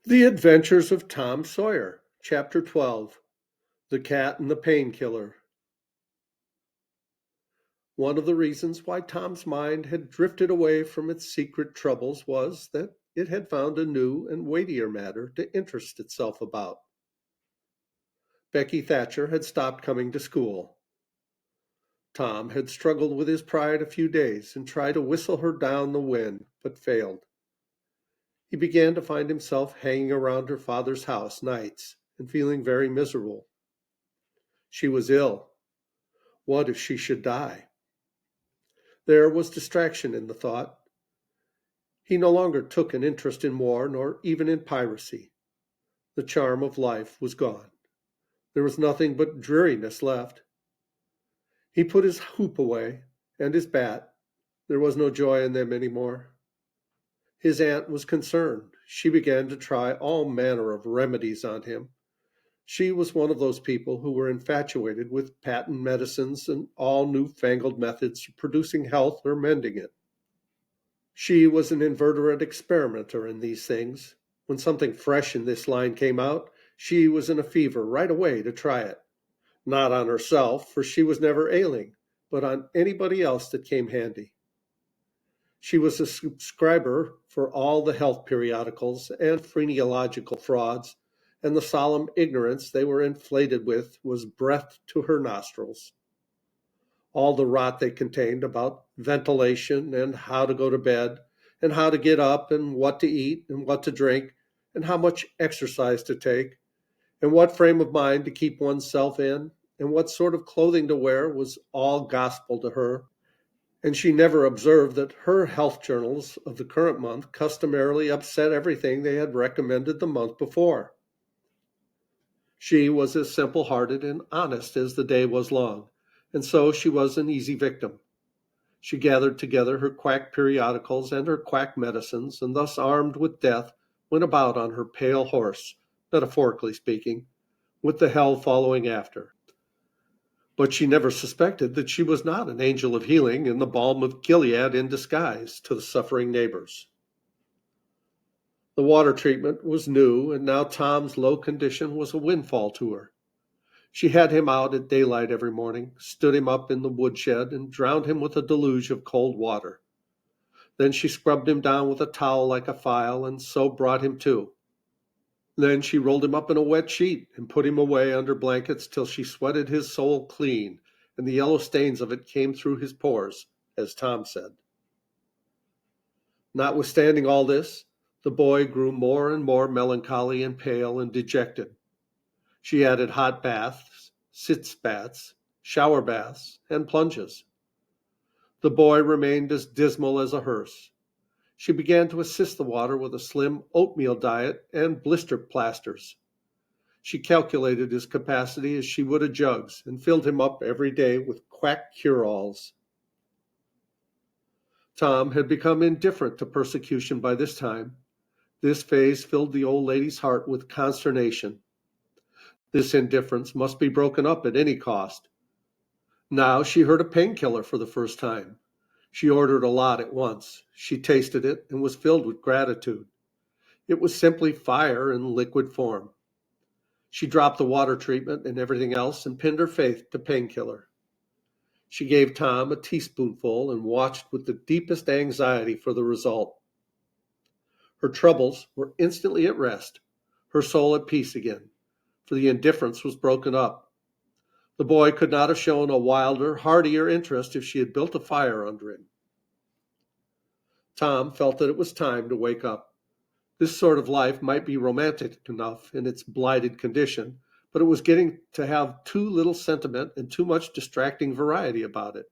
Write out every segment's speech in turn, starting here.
The Adventures of Tom Sawyer, Chapter 12. The Cat and the Painkiller. One of the reasons why Tom's mind had drifted away from its secret troubles was that it had found a new and weightier matter to interest itself about. Becky Thatcher had stopped coming to school. Tom had struggled with his pride a few days and tried to whistle her down the wind, but failed. He began to find himself hanging around her father's house nights and feeling very miserable. She was ill. What if she should die? There was distraction in the thought. He no longer took an interest in war nor even in piracy. The charm of life was gone. There was nothing but dreariness left. He put his hoop away and his bat. There was no joy in them any more. His aunt was concerned. She began to try all manner of remedies on him. She was one of those people who were infatuated with patent medicines and all new-fangled methods of producing health or mending it. She was an inveterate experimenter in these things. When something fresh in this line came out, she was in a fever right away to try it. Not on herself, for she was never ailing, but on anybody else that came handy. She was a subscriber for all the health periodicals and phrenological frauds, and the solemn ignorance they were inflated with was breath to her nostrils. All the rot they contained about ventilation and how to go to bed and how to get up and what to eat and what to drink and how much exercise to take and what frame of mind to keep oneself in and what sort of clothing to wear was all gospel to her, and she never observed that her health journals of the current month customarily upset everything they had recommended the month before. She was as simple-hearted and honest as the day was long, and so she was an easy victim. She gathered together her quack periodicals and her quack medicines, and thus armed with death, went about on her pale horse, metaphorically speaking, with the hell following after. But she never suspected that she was not an angel of healing and the balm of Gilead in disguise to the suffering neighbors. The water treatment was new, and now Tom's low condition was a windfall to her. She had him out at daylight every morning, stood him up in the woodshed, and drowned him with a deluge of cold water. Then she scrubbed him down with a towel like a file, and so brought him to. Then she rolled him up in a wet sheet and put him away under blankets till she sweated his soul clean, and the yellow stains of it came through his pores, as Tom said. Notwithstanding all this, the boy grew more and more melancholy and pale and dejected. She added hot baths, sitz baths, shower baths, and plunges. The boy remained as dismal as a hearse. She began to assist the water with a slim oatmeal diet and blister plasters. She calculated his capacity as she would a jug's, and filled him up every day with quack cure-alls. Tom had become indifferent to persecution by this time. This phase filled the old lady's heart with consternation. This indifference must be broken up at any cost. Now she heard a painkiller for the first time. She ordered a lot at once. She tasted it and was filled with gratitude. It was simply fire in liquid form. She dropped the water treatment and everything else and pinned her faith to painkiller. She gave Tom a teaspoonful and watched with the deepest anxiety for the result. Her troubles were instantly at rest, her soul at peace again, for the indifference was broken up. The boy could not have shown a wilder, heartier interest if she had built a fire under him. Tom felt that it was time to wake up. This sort of life might be romantic enough in its blighted condition, but it was getting to have too little sentiment and too much distracting variety about it.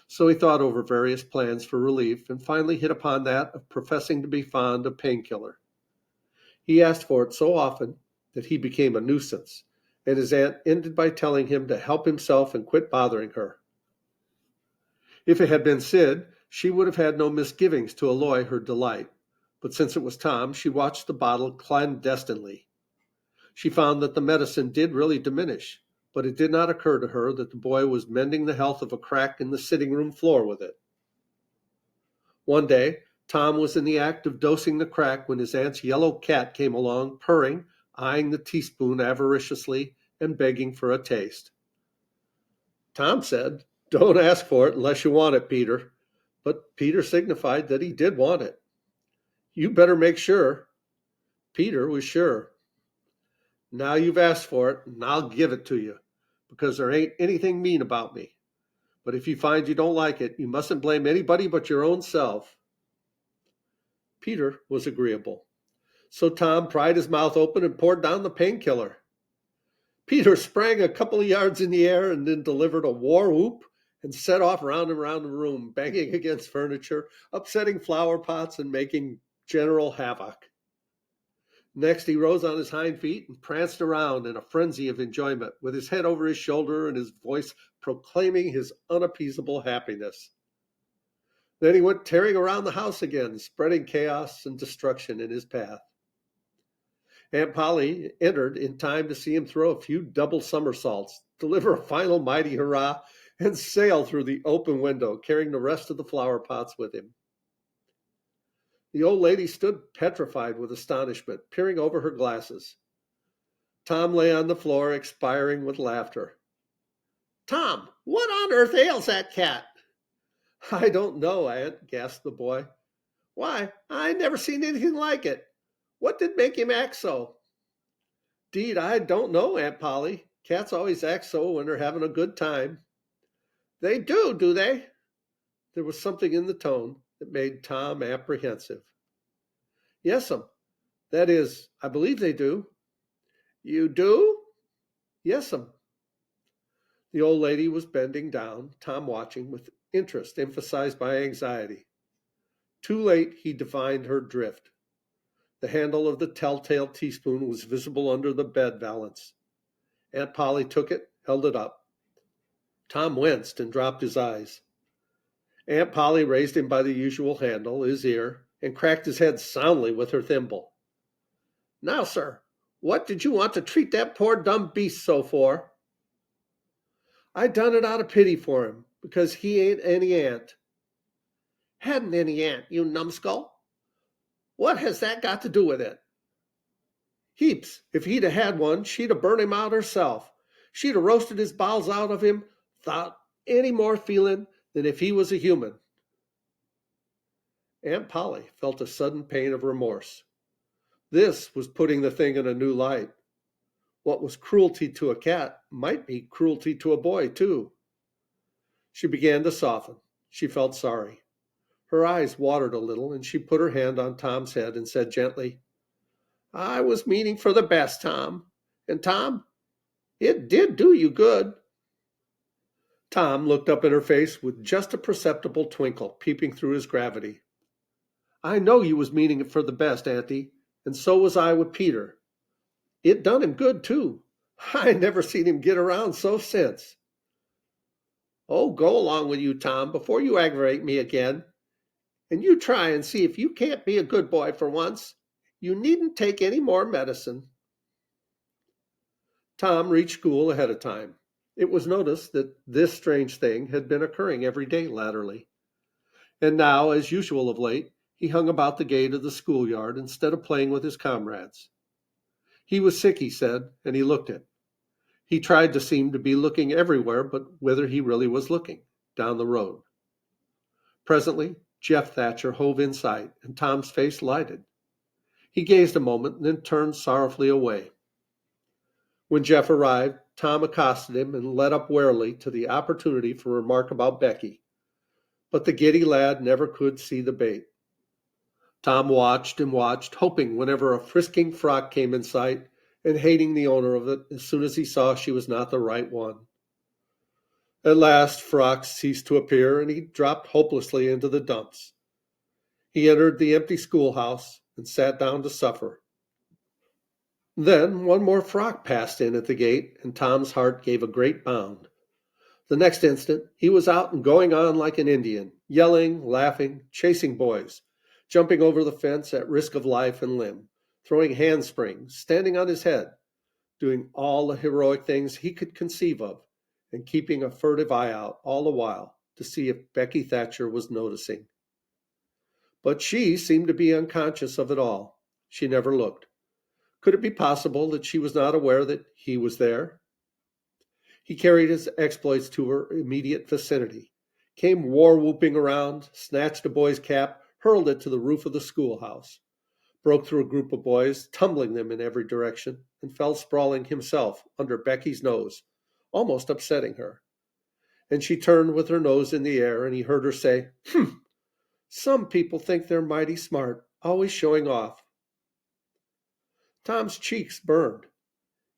So he thought over various plans for relief and finally hit upon that of professing to be fond of painkiller. He asked for it so often that he became a nuisance, and his aunt ended by telling him to help himself and quit bothering her. If it had been Sid, she would have had no misgivings to alloy her delight, but since it was Tom, she watched the bottle clandestinely. She found that the medicine did really diminish, but it did not occur to her that the boy was mending the health of a crack in the sitting-room floor with it. One day, Tom was in the act of dosing the crack when his aunt's yellow cat came along, purring, eyeing the teaspoon avariciously, and begging for a taste. Tom said, "Don't ask for it unless you want it, Peter." But Peter signified that he did want it. "You better make sure." Peter was sure. "Now you've asked for it, and I'll give it to you, because there ain't anything mean about me. But if you find you don't like it, you mustn't blame anybody but your own self." Peter was agreeable. So Tom pried his mouth open and poured down the painkiller. Peter sprang a couple of yards in the air and then delivered a war whoop and set off round and round the room, banging against furniture, upsetting flower pots, and making general havoc. Next, he rose on his hind feet and pranced around in a frenzy of enjoyment, with his head over his shoulder and his voice proclaiming his unappeasable happiness. Then he went tearing around the house again, spreading chaos and destruction in his path. Aunt Polly entered in time to see him throw a few double somersaults, deliver a final mighty hurrah, and sail through the open window, carrying the rest of the flower pots with him. The old lady stood petrified with astonishment, peering over her glasses. Tom lay on the floor, expiring with laughter. "Tom, what on earth ails that cat?" "I don't know, Aunt," gasped the boy. "Why, I never seen anything like it. What did make him act so?" "'Deed, I don't know, Aunt Polly. Cats always act so when they're having a good time." "They do they?" There was something in the tone that made Tom apprehensive. "Yes'm. That is, I believe they do." "You do?" "Yes'm." The old lady was bending down, Tom watching with interest emphasized by anxiety. Too late he divined her drift. The handle of the telltale teaspoon was visible under the bed valance. Aunt Polly took it, held it up. Tom winced and dropped his eyes. Aunt Polly raised him by the usual handle, his ear, and cracked his head soundly with her thimble. "Now, sir, what did you want to treat that poor dumb beast so for?" "I done it out of pity for him, because he ain't any aunt." "Hadn't any aunt, you numbskull? What has that got to do with it?" "Heaps. If he'd a had one, she'd a burned him out herself. She'd a roasted his bowels out of him, 'thout any more feeling than if he was a human." Aunt Polly felt a sudden pain of remorse. This was putting the thing in a new light. What was cruelty to a cat might be cruelty to a boy, too. She began to soften. She felt sorry. Her eyes watered a little, and she put her hand on Tom's head and said gently, "I was meaning for the best, Tom. And, Tom, it did do you good." Tom looked up in her face with just a perceptible twinkle peeping through his gravity. "I know you was meaning it for the best, Auntie, and so was I with Peter. It done him good, too. I never seen him get around so since." "Oh, go along with you, Tom, before you aggravate me again. And you try and see if you can't be a good boy for once. You needn't take any more medicine." Tom reached school ahead of time. It was noticed that this strange thing had been occurring every day latterly. And now, as usual of late, he hung about the gate of the schoolyard instead of playing with his comrades. He was sick, he said, and he looked it. He tried to seem to be looking everywhere but whither he really was looking, down the road. Presently, Jeff Thatcher hove in sight, and Tom's face lighted. He gazed a moment and then turned sorrowfully away. When Jeff arrived, Tom accosted him and led up warily to the opportunity for remark about Becky. But the giddy lad never could see the bait. Tom watched and watched, hoping whenever a frisking frock came in sight, and hating the owner of it as soon as he saw she was not the right one. At last, frocks ceased to appear, and he dropped hopelessly into the dumps. He entered the empty schoolhouse and sat down to suffer. Then one more frock passed in at the gate, and Tom's heart gave a great bound. The next instant he was out and going on like an Indian, yelling, laughing, chasing boys, jumping over the fence at risk of life and limb, throwing handsprings, standing on his head, doing all the heroic things he could conceive of, and keeping a furtive eye out all the while to see if Becky Thatcher was noticing. But she seemed to be unconscious of it all. She never looked. Could it be possible that she was not aware that he was there? He carried his exploits to her immediate vicinity, came war-whooping around, snatched a boy's cap, hurled it to the roof of the schoolhouse, broke through a group of boys, tumbling them in every direction, and fell sprawling himself under Becky's nose, almost upsetting her. And she turned with her nose in the air, and he heard her say, some people think they're mighty smart, always showing off. Tom's cheeks burned.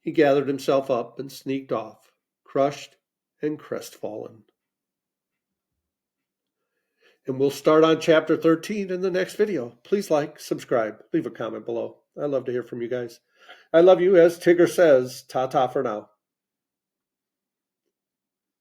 He gathered himself up and sneaked off, crushed and crestfallen. And we'll start on chapter 13 in the next video. Please like, subscribe, leave a comment below. I'd love to hear from you guys. I love you, as Tigger says. Ta-ta for now.